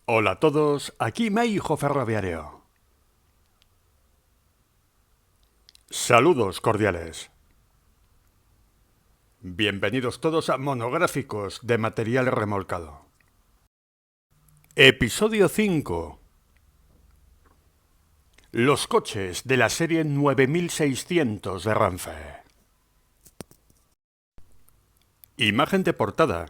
Hola a todos, aquí Meijo Ferroviario. Saludos cordiales. Bienvenidos todos a Monográficos de Material Remolcado. Episodio 5. Los coches de la serie 9600 de Renfe. Imagen de portada.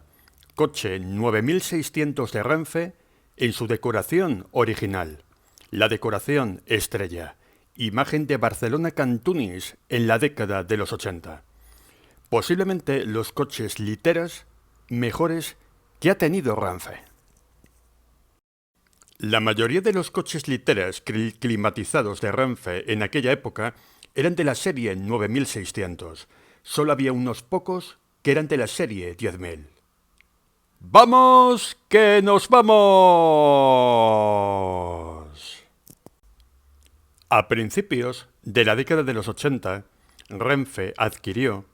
Coche 9600 de Renfe en su decoración original. La decoración estrella. Imagen de Barcelona Cantunis en la década de los 80. Posiblemente los coches literas mejores que ha tenido Renfe. La mayoría de los coches literas climatizados de Renfe en aquella época eran de la serie 9600. Solo había unos pocos que eran de la serie 10000. ¡Vamos, que nos vamos! A principios de la década de los 80, Renfe adquirió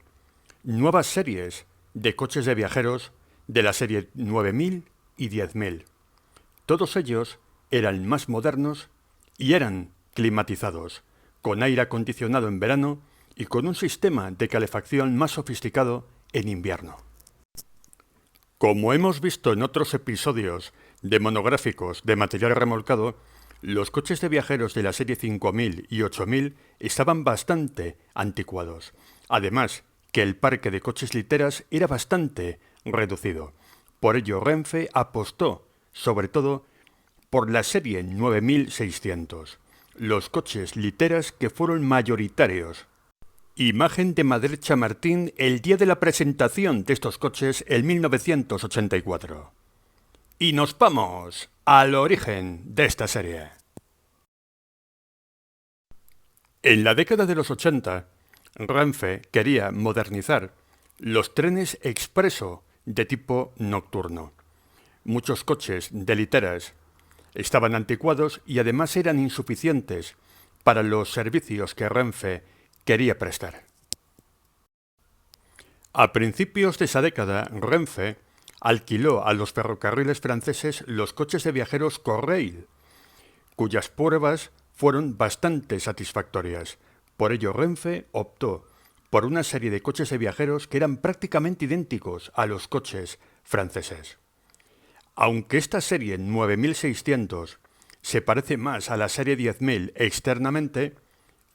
nuevas series de coches de viajeros de la serie 9000 y 10000. Todos ellos eran más modernos y eran climatizados, con aire acondicionado en verano y con un sistema de calefacción más sofisticado en invierno. Como hemos visto en otros episodios de monográficos de material remolcado, los coches de viajeros de la serie 5000 y 8000 estaban bastante anticuados. Además, que el parque de coches literas era bastante reducido. Por ello, Renfe apostó, sobre todo, por la serie 9600, los coches literas que fueron mayoritarios. Imagen de Madrid Chamartín el día de la presentación de estos coches en 1984. Y nos vamos al origen de esta serie. En la década de los 80, Renfe quería modernizar los trenes expreso de tipo nocturno. Muchos coches de literas estaban anticuados y además eran insuficientes para los servicios que Renfe quería prestar. A principios de esa década, Renfe alquiló a los ferrocarriles franceses los coches de viajeros Corrail, cuyas pruebas fueron bastante satisfactorias. Por ello, Renfe optó por una serie de coches de viajeros que eran prácticamente idénticos a los coches franceses. Aunque esta serie 9600 se parece más a la serie 10000 externamente,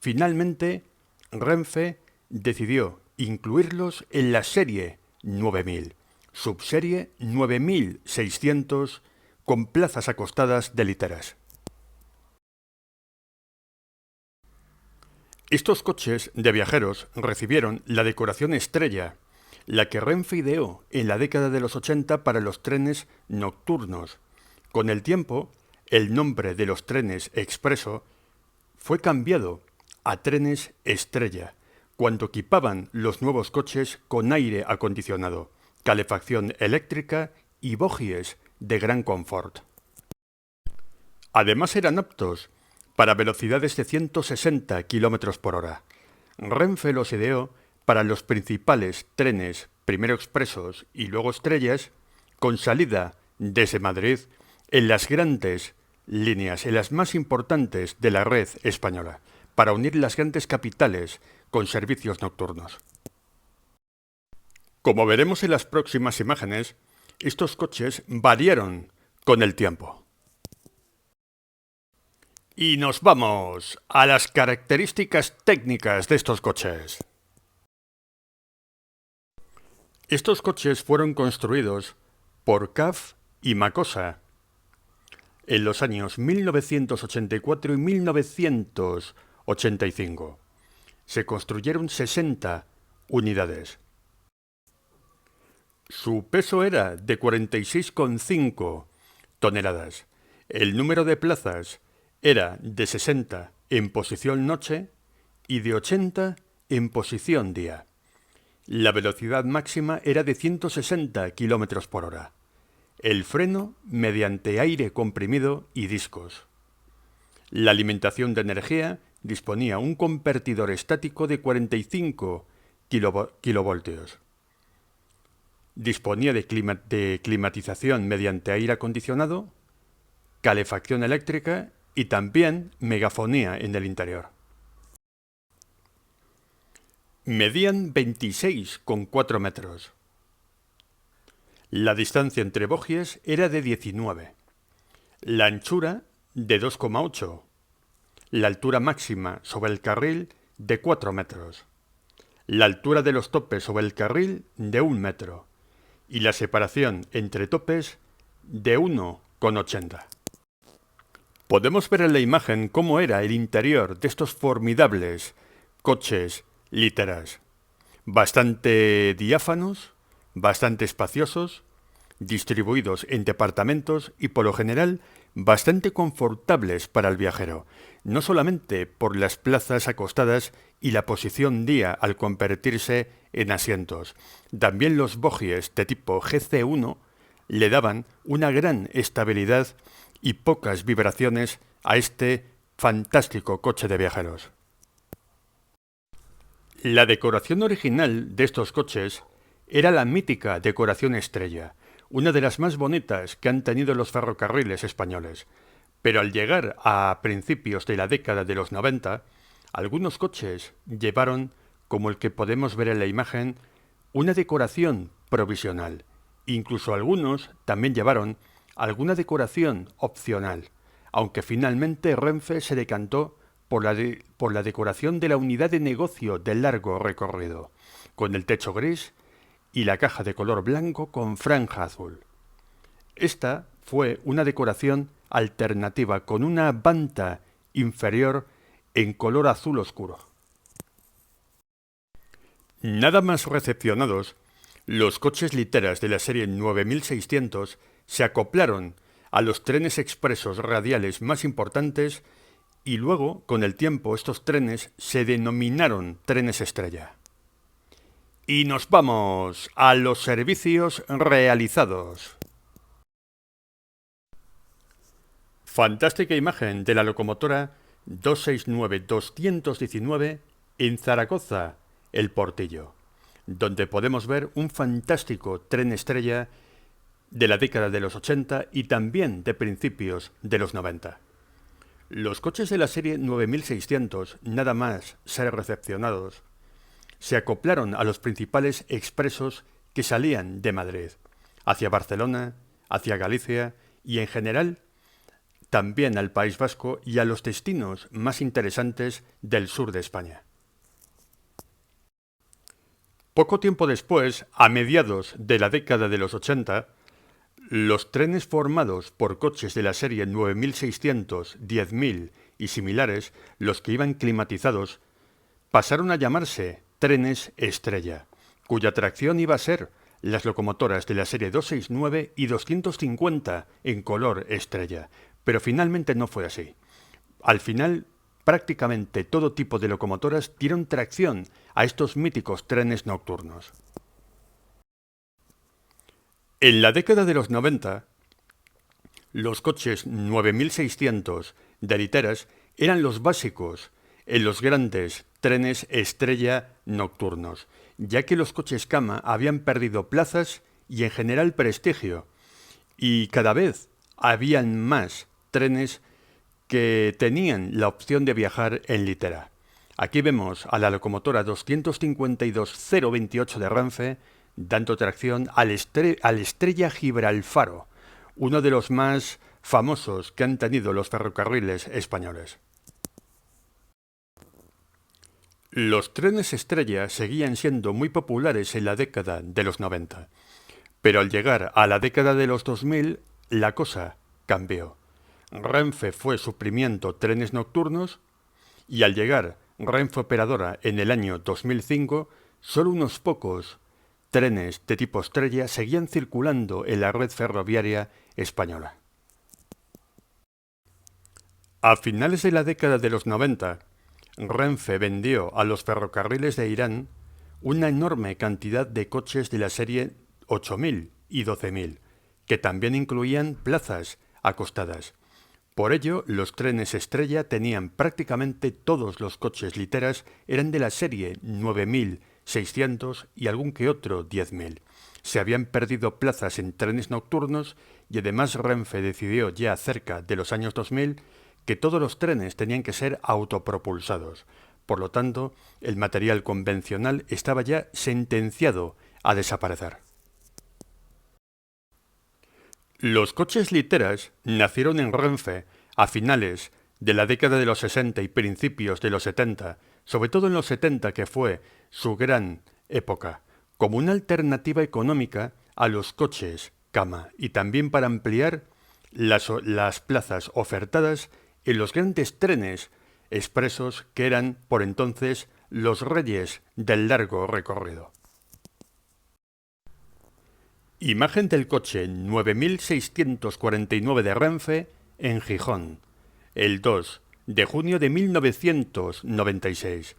finalmente Renfe decidió incluirlos en la serie 9000, subserie 9600 con plazas acostadas de literas. Estos coches de viajeros recibieron la decoración estrella, la que Renfe ideó en la década de los 80 para los trenes nocturnos. Con el tiempo, el nombre de los trenes expreso fue cambiado a trenes estrella, cuando equipaban los nuevos coches con aire acondicionado, calefacción eléctrica y bogies de gran confort. Además eran aptos para velocidades de 160 km por hora. Renfe los ideó para los principales trenes, primero expresos y luego estrellas, con salida desde Madrid en las grandes líneas, en las más importantes de la red española, para unir las grandes capitales con servicios nocturnos. Como veremos en las próximas imágenes, estos coches variaron con el tiempo. Y nos vamos a las características técnicas de estos coches. Estos coches fueron construidos por CAF y Macosa en los años 1984 y 1985. Se construyeron 60 unidades. Su peso era de 46,5 toneladas. El número de plazas era de 60 en posición noche y de 80 en posición día. La velocidad máxima era de 160 km por hora. El freno mediante aire comprimido y discos. La alimentación de energía disponía un convertidor estático de 45 kilovoltios. Disponía de climatización mediante aire acondicionado calefacción eléctrica y también megafonía en el interior. Medían 26,4 metros. La distancia entre bogies era de 19. La anchura de 2,8. La altura máxima sobre el carril de 4 metros. La altura de los topes sobre el carril de 1 metro. Y la separación entre topes de 1,80. Podemos ver en la imagen cómo era el interior de estos formidables coches literas. Bastante diáfanos, bastante espaciosos, distribuidos en departamentos y por lo general bastante confortables para el viajero, no solamente por las plazas acostadas y la posición día al convertirse en asientos. También los bogies de tipo GC1 le daban una gran estabilidad y pocas vibraciones a este fantástico coche de viajeros. La decoración original de estos coches era la mítica decoración estrella, una de las más bonitas que han tenido los ferrocarriles españoles. Pero al llegar a principios de la década de los 90, algunos coches llevaron, como el que podemos ver en la imagen, una decoración provisional. Incluso algunos también llevaron alguna decoración opcional, aunque finalmente Renfe se decantó por la decoración de la unidad de negocio de largo recorrido, con el techo gris y la caja de color blanco con franja azul. Esta fue una decoración alternativa con una banda inferior en color azul oscuro. Nada más recepcionados, los coches literas de la serie 9600 se acoplaron a los trenes expresos radiales más importantes y luego, con el tiempo, estos trenes se denominaron trenes estrella. Y nos vamos a los servicios realizados. Fantástica imagen de la locomotora 269-219 en Zaragoza, El Portillo, donde podemos ver un fantástico tren estrella de la década de los 80 y también de principios de los 90. Los coches de la serie 9600, nada más ser recepcionados, se acoplaron a los principales expresos que salían de Madrid, hacia Barcelona, hacia Galicia y en general también al País Vasco y a los destinos más interesantes del sur de España. Poco tiempo después, a mediados de la década de los 80, los trenes formados por coches de la serie 9600, 10000 y similares, los que iban climatizados, pasaron a llamarse trenes estrella, cuya tracción iba a ser las locomotoras de la serie 269 y 250 en color estrella, pero finalmente no fue así. Al final, prácticamente todo tipo de locomotoras dieron tracción a estos míticos trenes nocturnos. En la década de los 90, los coches 9600 de literas eran los básicos en los grandes trenes estrella nocturnos, ya que los coches cama habían perdido plazas y en general prestigio, y cada vez habían más trenes que tenían la opción de viajar en litera. Aquí vemos a la locomotora 252-028 de Renfe dando tracción al Estrella Gibralfaro, uno de los más famosos que han tenido los ferrocarriles españoles. Los trenes estrella seguían siendo muy populares en la década de los 90, pero al llegar a la década de los 2000, la cosa cambió. Renfe fue suprimiendo trenes nocturnos y al llegar Renfe Operadora en el año 2005, solo unos pocos trenes de tipo estrella seguían circulando en la red ferroviaria española. A finales de la década de los 90, Renfe vendió a los ferrocarriles de Irán una enorme cantidad de coches de la serie 8000 y 12000, que también incluían plazas acostadas. Por ello, los trenes estrella tenían prácticamente todos los coches literas eran de la serie 9000 600 y algún que otro 10.000. Se habían perdido plazas en trenes nocturnos y además Renfe decidió ya cerca de los años 2000 que todos los trenes tenían que ser autopropulsados. Por lo tanto, el material convencional estaba ya sentenciado a desaparecer. Los coches literas nacieron en Renfe a finales de la década de los 60 y principios de los 70, sobre todo en los 70, que fue su gran época, como una alternativa económica a los coches cama y también para ampliar las plazas ofertadas en los grandes trenes expresos que eran por entonces los reyes del largo recorrido. Imagen del coche 9649 de Renfe en Gijón, el 2 de junio de 1996.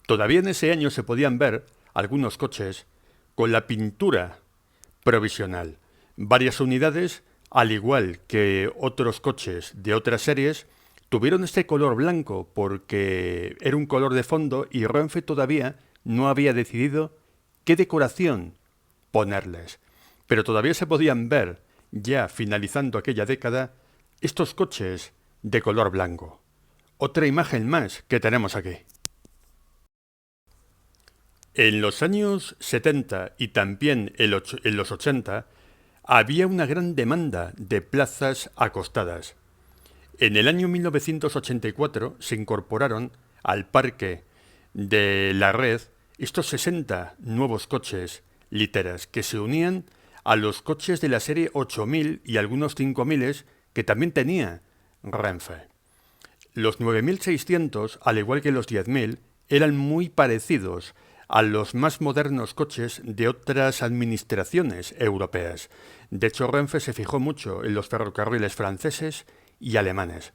Todavía en ese año se podían ver algunos coches con la pintura provisional. Varias unidades, al igual que otros coches de otras series, tuvieron este color blanco porque era un color de fondo y Renfe todavía no había decidido qué decoración ponerles. Pero todavía se podían ver, ya finalizando aquella década, estos coches de color blanco. Otra imagen más que tenemos aquí. En los años 70 y también en los 80 había una gran demanda de plazas acostadas. En el año 1984 se incorporaron al parque de la red estos 60 nuevos coches literas que se unían a los coches de la serie 8000 y algunos 5000 que también tenía Renfe. Los 9600, al igual que los 10000, eran muy parecidos a los más modernos coches de otras administraciones europeas. De hecho, Renfe se fijó mucho en los ferrocarriles franceses y alemanes.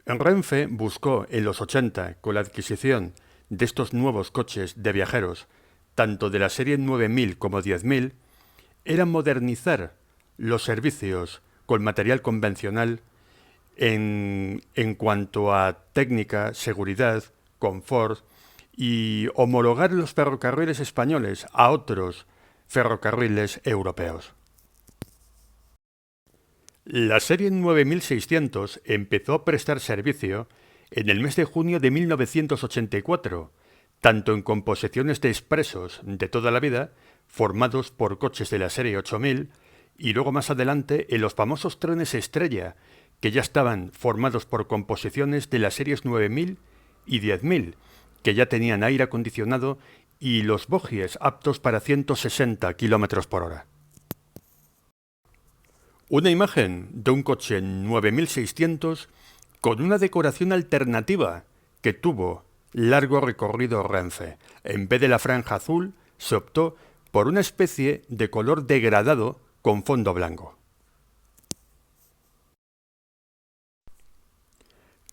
Renfe buscó en los 80, con la adquisición de estos nuevos coches de viajeros, tanto de la serie 9000 como 10000, era modernizar los servicios con material convencional en cuanto a técnica, seguridad, confort y homologar los ferrocarriles españoles a otros ferrocarriles europeos. La serie 9600 empezó a prestar servicio en el mes de junio de 1984, tanto en composiciones de expresos de toda la vida, formados por coches de la serie 8000, y luego más adelante en los famosos trenes estrella, que ya estaban formados por composiciones de las series 9000 y 10000, que ya tenían aire acondicionado y los bogies aptos para 160 km por hora. Una imagen de un coche 9600 con una decoración alternativa que tuvo largo recorrido Renfe. En vez de la franja azul, se optó por una especie de color degradado con fondo blanco.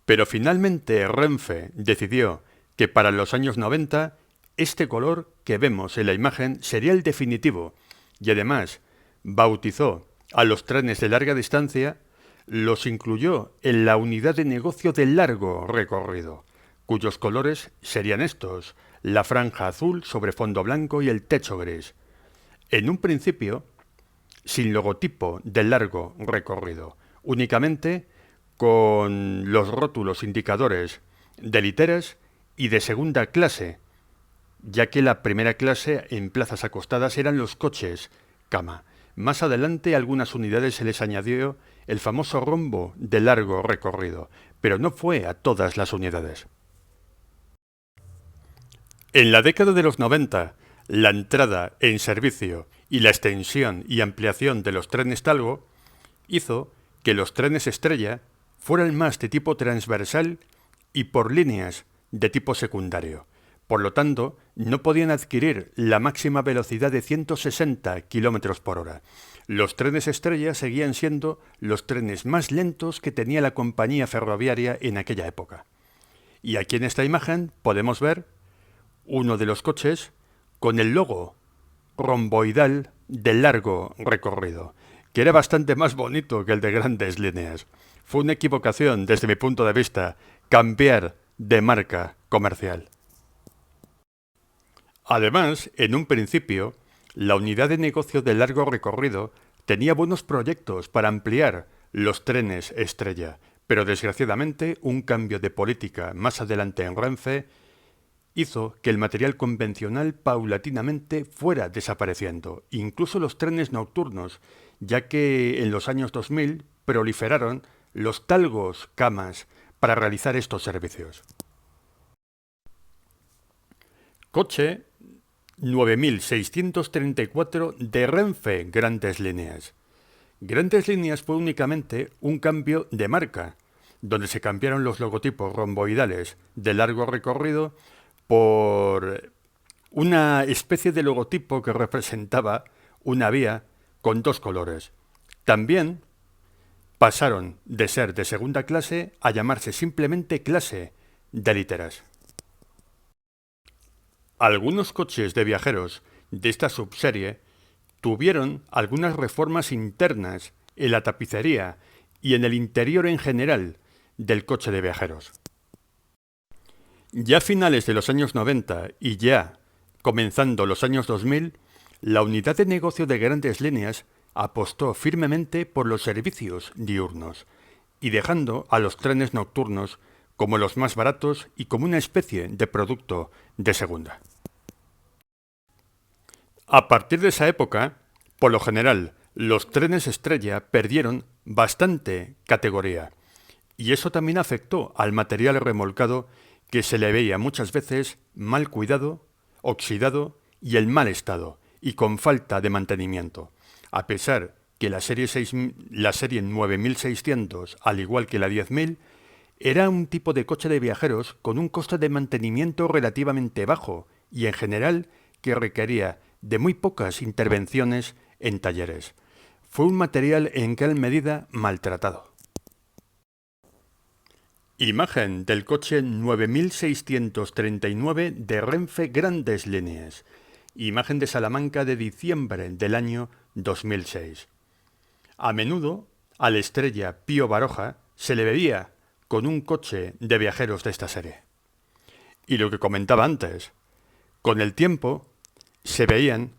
Pero finalmente Renfe decidió que para los años 90 este color que vemos en la imagen sería el definitivo y además bautizó a los trenes de larga distancia, los incluyó en la unidad de negocio de largo recorrido, cuyos colores serían estos: la franja azul sobre fondo blanco y el techo gris. En un principio, sin logotipo de largo recorrido, únicamente con los rótulos indicadores de literas y de segunda clase, ya que la primera clase en plazas acostadas eran los coches cama. Más adelante a algunas unidades se les añadió el famoso rombo de largo recorrido, pero no fue a todas las unidades. En la década de los 90, la entrada en servicio y la extensión y ampliación de los trenes Talgo hizo que los trenes estrella fueran más de tipo transversal y por líneas de tipo secundario. Por lo tanto, no podían adquirir la máxima velocidad de 160 km por hora. Los trenes estrella seguían siendo los trenes más lentos que tenía la compañía ferroviaria en aquella época. Y aquí en esta imagen podemos ver uno de los coches con el logo romboidal de largo recorrido, que era bastante más bonito que el de grandes líneas. Fue una equivocación, desde mi punto de vista, cambiar de marca comercial. Además, en un principio, la unidad de negocio de largo recorrido tenía buenos proyectos para ampliar los trenes estrella, pero desgraciadamente un cambio de política más adelante en Renfe hizo que el material convencional paulatinamente fuera desapareciendo, incluso los trenes nocturnos, ya que en los años 2000 proliferaron los talgos camas para realizar estos servicios. Coche 9634 de Renfe Grandes Líneas. Grandes Líneas fue únicamente un cambio de marca, donde se cambiaron los logotipos romboidales de largo recorrido por una especie de logotipo que representaba una vía con dos colores. También pasaron de ser de segunda clase a llamarse simplemente clase de literas. Algunos coches de viajeros de esta subserie tuvieron algunas reformas internas en la tapicería y en el interior en general del coche de viajeros. Ya a finales de los años 90 y ya comenzando los años 2000, la unidad de negocio de Grandes Líneas apostó firmemente por los servicios diurnos y dejando a los trenes nocturnos como los más baratos y como una especie de producto de segunda. A partir de esa época, por lo general, los trenes estrella perdieron bastante categoría y eso también afectó al material remolcado que se le veía muchas veces mal cuidado, oxidado y en mal estado y con falta de mantenimiento, a pesar que la serie 9600, al igual que la 10000, era un tipo de coche de viajeros con un coste de mantenimiento relativamente bajo y en general que requería de muy pocas intervenciones en talleres. Fue un material en gran medida maltratado. Imagen del coche 9639 de Renfe Grandes Líneas. Imagen de Salamanca de diciembre del año 2006. A menudo, al estrella Pío Baroja se le veía con un coche de viajeros de esta serie. Y lo que comentaba antes, con el tiempo se veían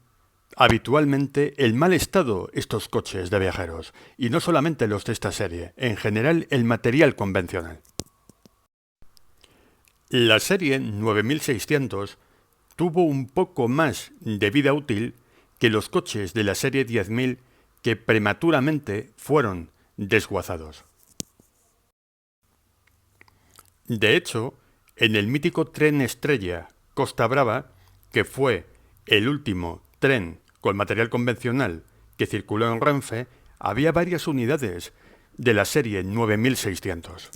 habitualmente el mal estado estos coches de viajeros, y no solamente los de esta serie, en general el material convencional. La serie 9600 tuvo un poco más de vida útil que los coches de la serie 10000 que prematuramente fueron desguazados. De hecho, en el mítico tren estrella Costa Brava, que fue el último tren con material convencional que circuló en Renfe, había varias unidades de la serie 9600.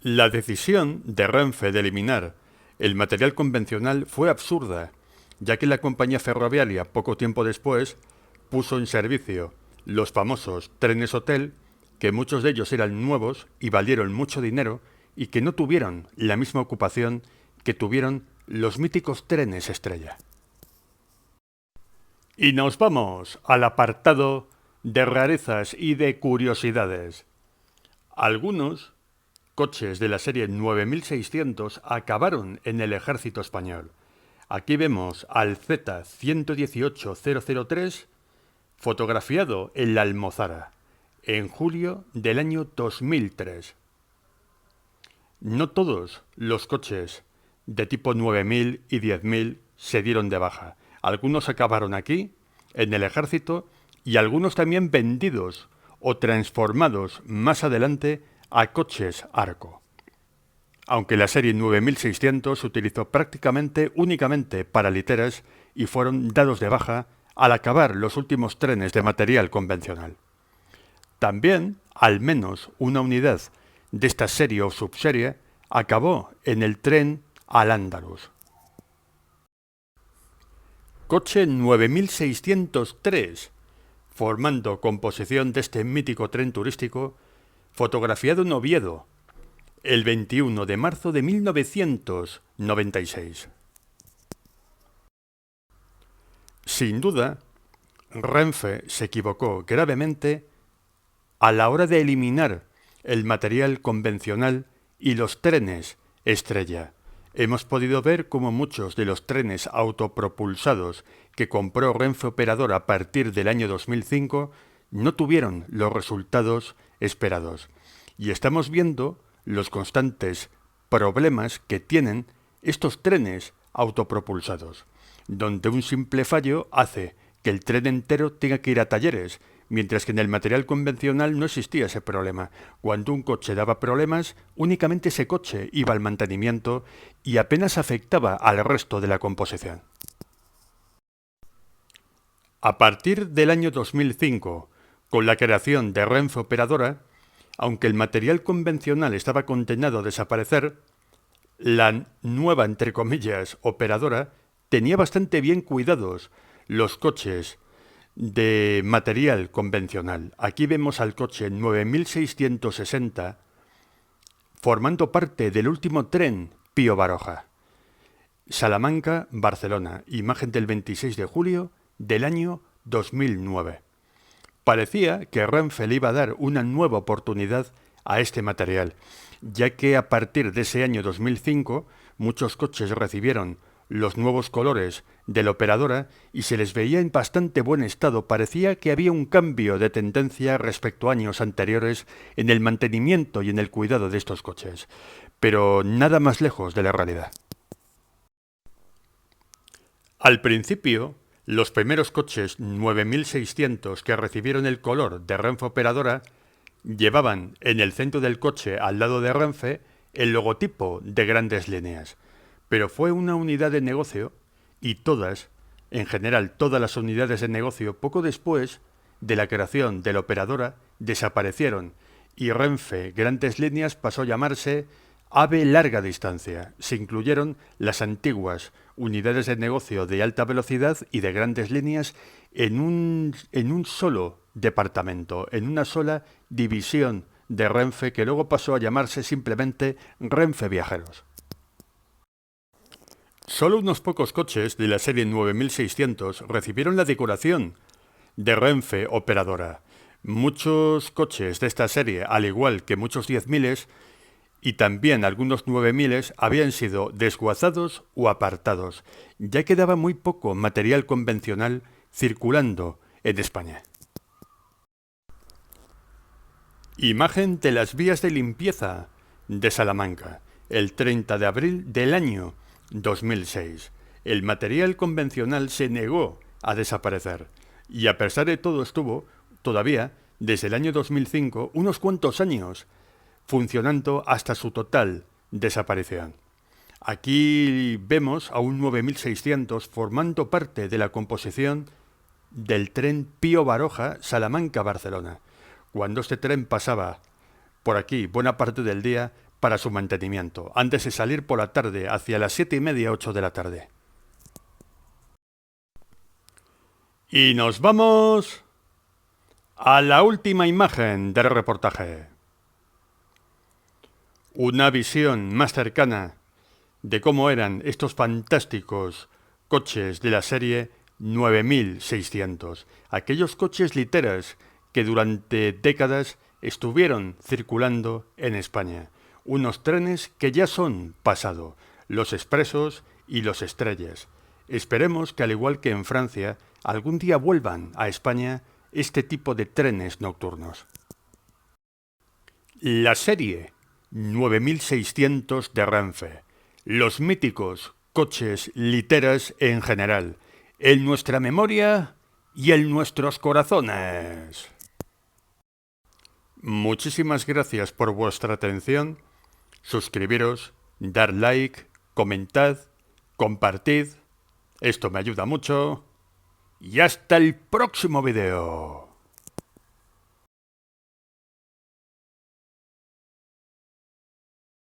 La decisión de Renfe de eliminar el material convencional fue absurda, ya que la compañía ferroviaria poco tiempo después puso en servicio los famosos trenes hotel, que muchos de ellos eran nuevos y valieron mucho dinero y que no tuvieron la misma ocupación que tuvieron los míticos trenes estrella. Y nos vamos al apartado de rarezas y de curiosidades. Algunos coches de la serie 9600 acabaron en el ejército español. Aquí vemos al Z118003 fotografiado en la Almozara, en julio del año 2003. No todos los coches de tipo 9000 y 10000 se dieron de baja. Algunos acabaron aquí, en el ejército, y algunos también vendidos o transformados más adelante a coches Arco. Aunque la serie 9600 se utilizó prácticamente únicamente para literas y fueron dados de baja al acabar los últimos trenes de material convencional. También, al menos una unidad de esta serie o subserie acabó en el tren Al-Ándalus. Coche 9603, formando composición de este mítico tren turístico, fotografiado en Oviedo, el 21 de marzo de 1996. Sin duda, Renfe se equivocó gravemente a la hora de eliminar el material convencional y los trenes estrella. hemos podido ver cómo muchos de los trenes autopropulsados que compró Renfe Operadora a partir del año 2005 no tuvieron los resultados esperados. Y estamos viendo los constantes problemas que tienen estos trenes autopropulsados, donde un simple fallo hace que el tren entero tenga que ir a talleres, mientras que en el material convencional no existía ese problema. Cuando un coche daba problemas, únicamente ese coche iba al mantenimiento y apenas afectaba al resto de la composición. A partir del año 2005, con la creación de Renfe Operadora, aunque el material convencional estaba condenado a desaparecer, la nueva, entre comillas, operadora tenía bastante bien cuidados los coches de material convencional. Aquí vemos al coche 9660 formando parte del último tren Pío Baroja. Salamanca-Barcelona, imagen del 26 de julio del año 2009. Parecía que Renfe le iba a dar una nueva oportunidad a este material, ya que a partir de ese año 2005 muchos coches recibieron los nuevos colores de la operadora y se les veía en bastante buen estado. Parecía que había un cambio de tendencia respecto a años anteriores en el mantenimiento y en el cuidado de estos coches, pero nada más lejos de la realidad. Al principio, los primeros coches 9600 que recibieron el color de Renfe Operadora llevaban en el centro del coche, al lado de Renfe, el logotipo de Grandes Líneas. Pero fue una unidad de negocio y todas, en general todas las unidades de negocio, poco después de la creación de la operadora, desaparecieron y Renfe Grandes Líneas pasó a llamarse AVE Larga Distancia. Se incluyeron las antiguas unidades de negocio de alta velocidad y de grandes líneas en un solo departamento, en una sola división de Renfe, que luego pasó a llamarse simplemente Renfe Viajeros. Solo unos pocos coches de la serie 9600 recibieron la decoración de Renfe Operadora. Muchos coches de esta serie, al igual que muchos 10.000 y también algunos 9000 habían sido desguazados o apartados. Ya quedaba muy poco material convencional circulando en España. Imagen de las vías de limpieza de Salamanca, el 30 de abril del año 2006. El material convencional se negó a desaparecer y a pesar de todo estuvo todavía desde el año 2005 unos cuantos años funcionando hasta su total desaparición. Aquí vemos a un 9600 formando parte de la composición del tren Pío Baroja Salamanca-Barcelona, cuando este tren pasaba por aquí buena parte del día para su mantenimiento, antes de salir por la tarde, hacia las 7:30, 8 de la tarde. Y nos vamos a la última imagen del reportaje. Una visión más cercana de cómo eran estos fantásticos coches de la serie 9600, aquellos coches literas que durante décadas estuvieron circulando en España, unos trenes que ya son pasado, los expresos y los estrellas. Esperemos que al igual que en Francia, algún día vuelvan a España este tipo de trenes nocturnos. La serie 9600 de Renfe, los míticos coches literas en general, en nuestra memoria y en nuestros corazones. Muchísimas gracias por vuestra atención. Suscribiros, dar like, comentad, compartid. Esto me ayuda mucho. Y hasta el próximo video.